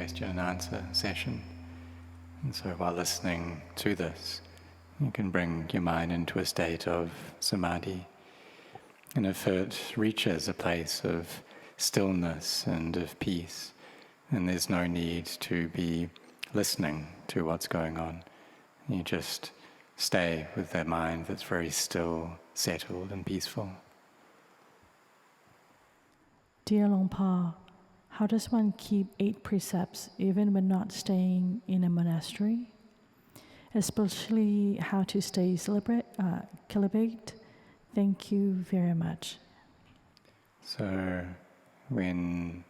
question and answer session. And so while listening to this, you can bring your mind into a state of samadhi. And if it reaches a place of stillness and of peace, then there's no need to be listening to what's going on. You just stay with that mind that's very still, settled and peaceful. Dear Long Pa, how does one keep 8 precepts even when not staying in a monastery? Especially how to stay celibate? Thank you very much. So when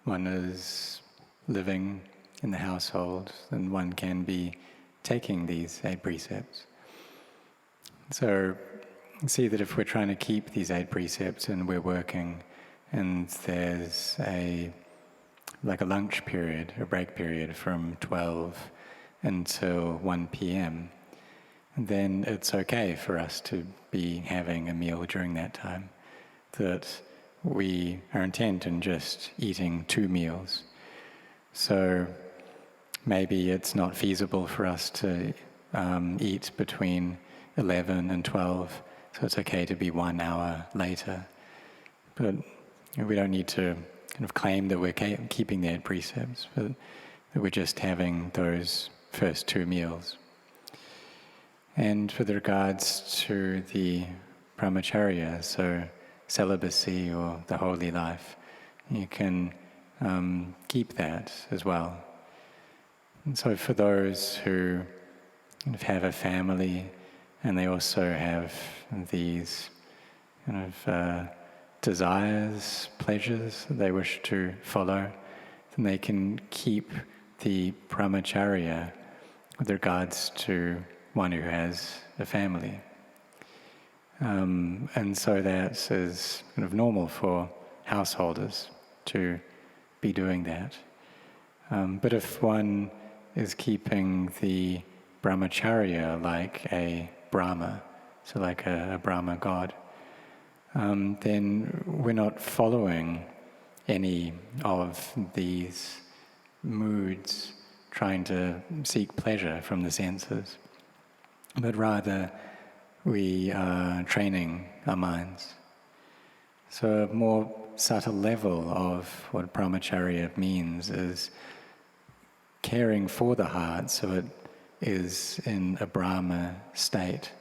one is living in the household, then one can be taking these 8 precepts. So see that if we're trying to keep these 8 precepts and we're working and there's a lunch period, a break period from 12 until 1 p.m., then it's okay for us to be having a meal during that time. That we are intent on just eating 2 meals. So maybe it's not feasible for us to eat between 11 and 12, so it's okay to be 1 hour later. But we don't need to kind of claim that we're keeping the 8 precepts, but that we're just having those first 2 meals. And with regards to the brahmacharya, so celibacy or the holy life, you can keep that as well. And so for those who kind of have a family and they also have these kind of desires, pleasures that they wish to follow, then they can keep the brahmacharya with regards to one who has a family. And so that is kind of normal for householders to be doing that. But if one is keeping the brahmacharya like a Brahma, so like a Brahma god, then we're not following any of these moods, trying to seek pleasure from the senses, but rather we are training our minds. So a more subtle level of what brahmacharya means is caring for the heart so it is in a Brahma state,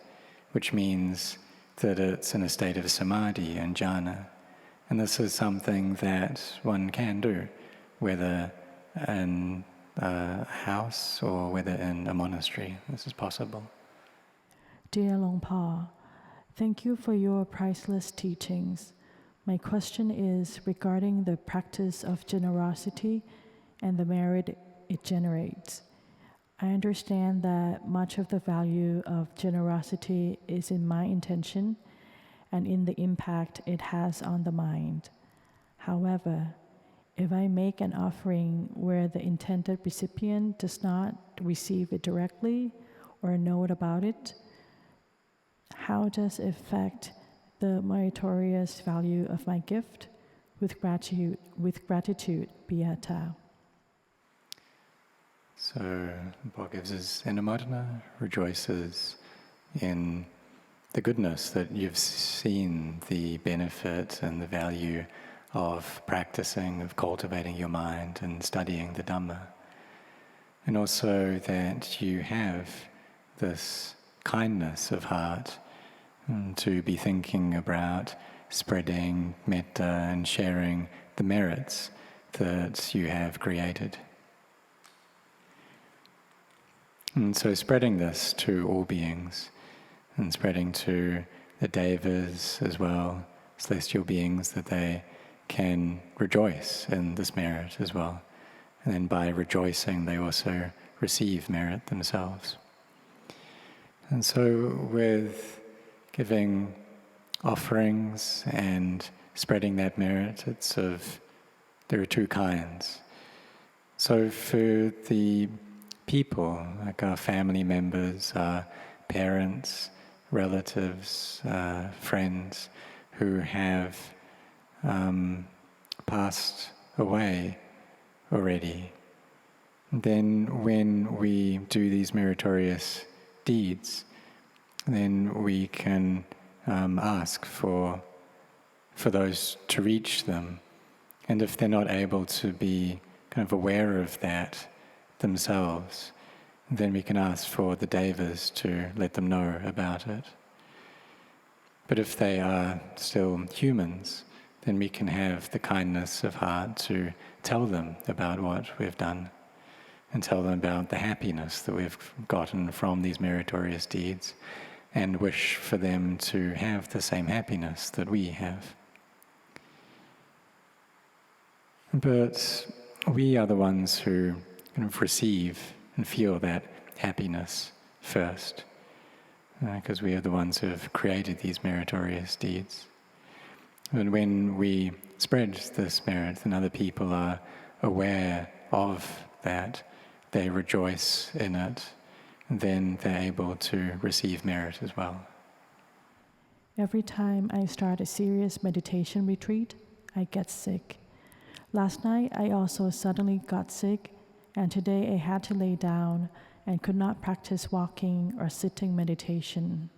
which means that it's in a state of samadhi and jhana. And this is something that one can do, whether in a house or whether in a monastery. This is possible. Dear Long Pa, thank you for your priceless teachings. My question is regarding the practice of generosity and the merit it generates. I understand that much of the value of generosity is in my intention and in the impact it has on the mind. However, if I make an offering where the intended recipient does not receive it directly or know about it, how does it affect the meritorious value of my gift? With gratitude, Beata. So Paul gives his anumodana, rejoices in the goodness that you've seen the benefit and the value of practicing, of cultivating your mind and studying the Dhamma. And also that you have this kindness of heart to be thinking about spreading metta and sharing the merits that you have created. And so spreading this to all beings and spreading to the devas as well, celestial beings, that they can rejoice in this merit as well. And then by rejoicing, they also receive merit themselves. And so with giving offerings and spreading that merit, there are 2 kinds. So for the people, like our family members, our parents, relatives, friends who have passed away already, then when we do these meritorious deeds, then we can ask for those to reach them. And if they're not able to be kind of aware of that themselves, then we can ask for the devas to let them know about it. But if they are still humans, then we can have the kindness of heart to tell them about what we've done and tell them about the happiness that we've gotten from these meritorious deeds and wish for them to have the same happiness that we have. But we are the ones who kind of receive and feel that happiness first, because we are the ones who have created these meritorious deeds. And when we spread this merit, then other people are aware of that, they rejoice in it, and then they're able to receive merit as well. Every time I start a serious meditation retreat, I get sick. Last night, I also suddenly got sick, and today I had to lay down and could not practice walking or sitting meditation.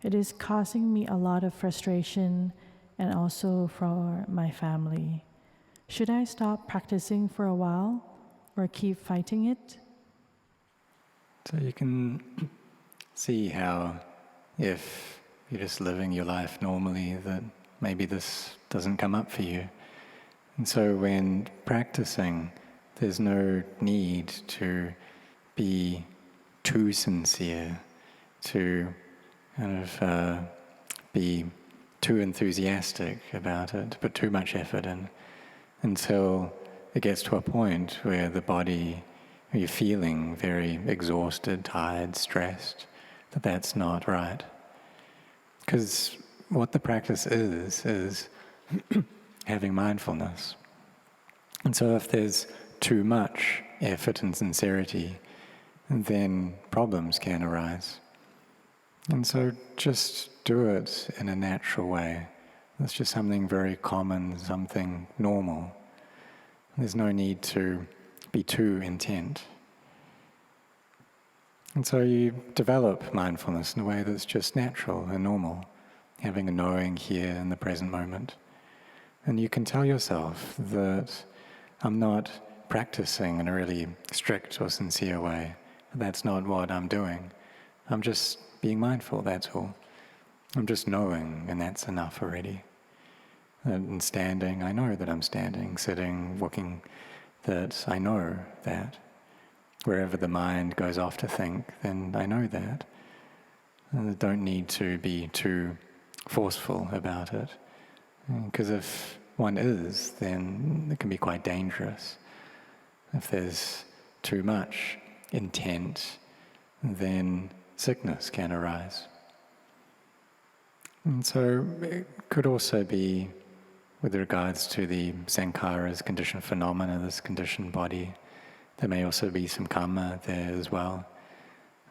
It is causing me a lot of frustration and also for my family. Should I stop practicing for a while or keep fighting it? So you can see how if you're just living your life normally, that maybe this doesn't come up for you. And so when practicing, there's no need to be too sincere, to kind of be too enthusiastic about it, put too much effort in, until it gets to a point where the body, you're feeling very exhausted, tired, stressed, that's not right. Because what the practice is having mindfulness. And so if there's too much effort and sincerity, then problems can arise. And so just do it in a natural way. It's just something very common, something normal. There's no need to be too intent. And so you develop mindfulness in a way that's just natural and normal, having a knowing here in the present moment. And you can tell yourself that I'm not practicing in a really strict or sincere way. That's not what I'm doing. I'm just being mindful, that's all. I'm just knowing, and that's enough already. And standing, I know that I'm standing. Sitting, walking, that I know that. Wherever the mind goes off to think, then I know that. And I don't need to be too forceful about it. Because if one is, then it can be quite dangerous. If there's too much intent, then sickness can arise. And so it could also be with regards to the sankharas, conditioned phenomena, this conditioned body. There may also be some karma there as well.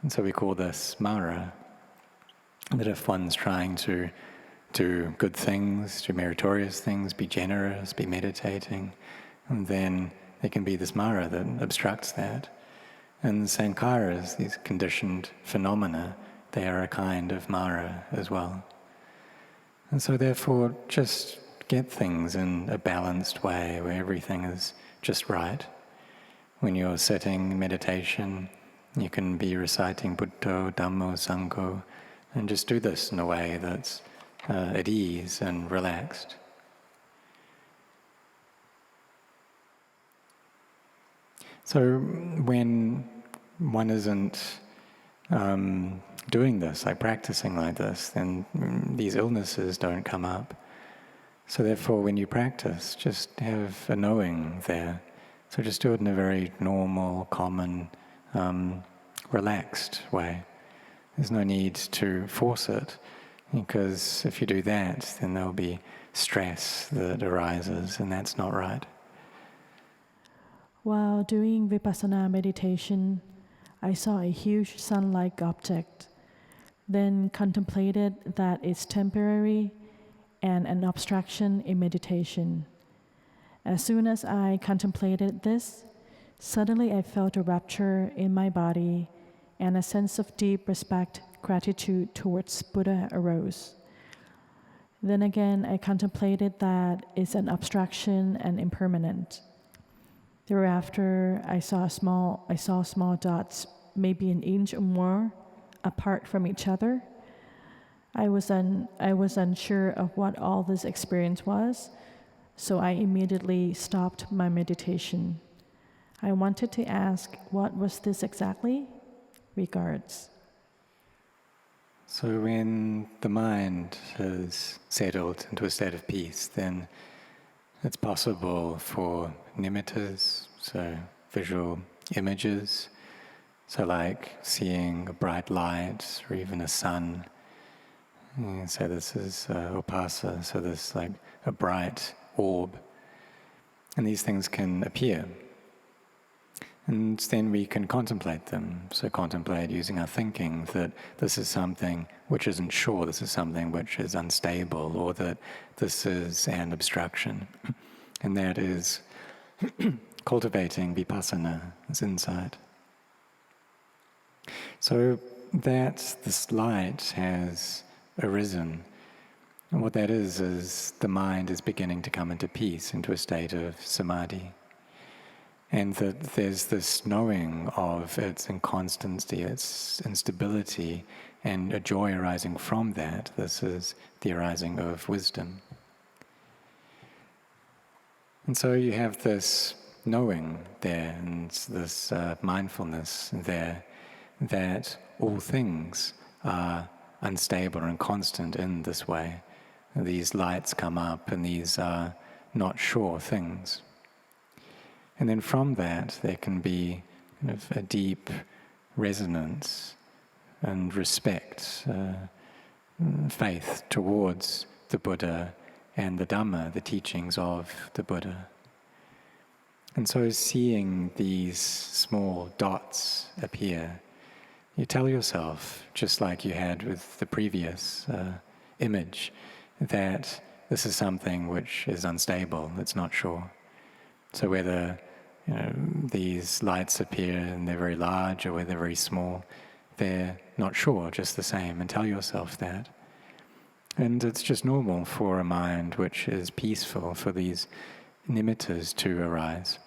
And so we call this mara. That if one's trying to do good things, do meritorious things, be generous, be meditating, and then there can be this mara that obstructs that. And the sankharas, these conditioned phenomena, they are a kind of mara as well. And so therefore, just get things in a balanced way where everything is just right. When you're sitting in meditation, you can be reciting Buddho, Dhammo, Sangho, and just do this in a way that's at ease and relaxed. So when one isn't doing this, like practicing like this, then these illnesses don't come up. So therefore, when you practice, just have a knowing there. So just do it in a very normal, common, relaxed way. There's no need to force it, because if you do that, then there'll be stress that arises, and that's not right. While doing vipassana meditation, I saw a huge sun-like object, then contemplated that it's temporary and an abstraction in meditation. As soon as I contemplated this, Suddenly I felt a rapture in my body, and a sense of deep respect, gratitude towards Buddha arose. Then again, I contemplated that it's an abstraction and impermanent. Thereafter, I saw small dots, maybe an inch or more, apart from each other. I was unsure of what all this experience was, so I immediately stopped my meditation. I wanted to ask, what was this exactly? Regards. So when the mind has settled into a state of peace, then it's possible for nimittas, so visual images, so like seeing a bright light or even a sun. So this is upasa, so this like a bright orb. And these things can appear. And then we can contemplate them. So contemplate using our thinking that this is something which isn't sure, this is something which is unstable, or that this is an obstruction. And that is cultivating vipassana, as insight. So that this light has arisen. And what that is the mind is beginning to come into peace, into a state of samadhi. And that there's this knowing of its inconstancy, its instability, and a joy arising from that. This is the arising of wisdom. And so you have this knowing there, and this mindfulness there, that all things are unstable and constant in this way. These lights come up, and these are not sure things. And then from that, there can be kind of a deep resonance and respect, faith towards the Buddha and the Dhamma, the teachings of the Buddha. And so seeing these small dots appear, you tell yourself, just like you had with the previous image, that this is something which is unstable, it's not sure. So whether these lights appear and they're very large or whether they're very small, they're not sure, just the same, and tell yourself that. And it's just normal for a mind which is peaceful for these nimittas to arise.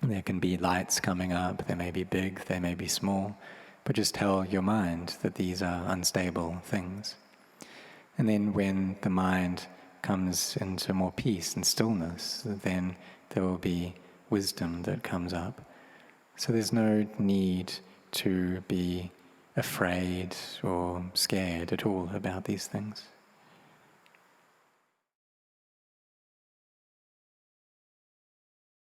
There can be lights coming up, they may be big, they may be small, but just tell your mind that these are unstable things. And then when the mind comes into more peace and stillness, then there will be wisdom that comes up. So there's no need to be afraid or scared at all about these things.